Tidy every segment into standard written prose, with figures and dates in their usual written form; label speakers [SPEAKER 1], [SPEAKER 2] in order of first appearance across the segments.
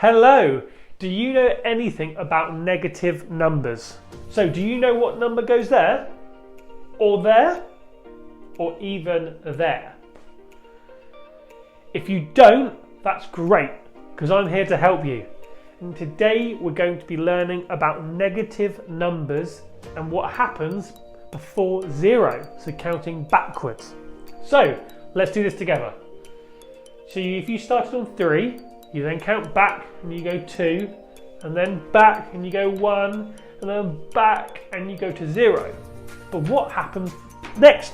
[SPEAKER 1] Hello! Do you know anything about negative numbers? So do you know what number goes there? Or there? Or even there? If you don't, that's great, because I'm here to help you. And today we're going to be learning about negative numbers and what happens before zero, so counting backwards. So let's do this together. So if you started on 3, you then count back and you go 2, and then back and you go 1, and then back and you go to 0. But what happens next?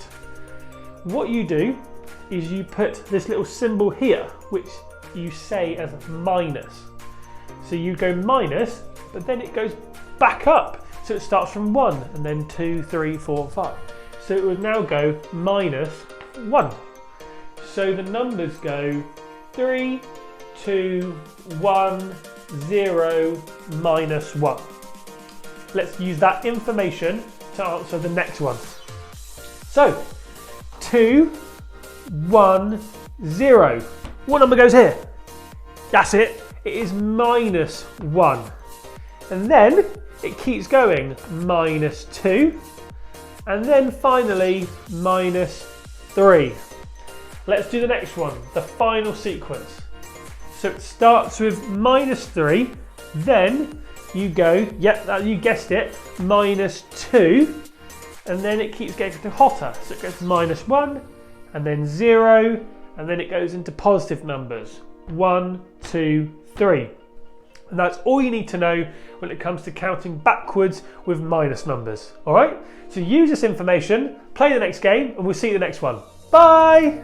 [SPEAKER 1] What you do is you put this little symbol here, which you say as minus. So you go minus, but then it goes back up. So it starts from 1, and then 2, 3, 4, 5. So it would now go minus 1. So the numbers go 3, 2, 1, 0, minus 1. Let's use that information to answer the next one. So 2, 1, 0. What number goes here? That's it. It is minus 1. And then it keeps going. Minus 2. And then finally minus 3. Let's do the next one, the final sequence. So it starts with minus 3, then you go, you guessed it, minus 2, and then it keeps getting hotter. So it goes minus 1, and then 0, and then it goes into positive numbers. 1, 2, 3. And that's all you need to know when it comes to counting backwards with minus numbers. All right? So use this information, play the next game, and we'll see you in the next one. Bye!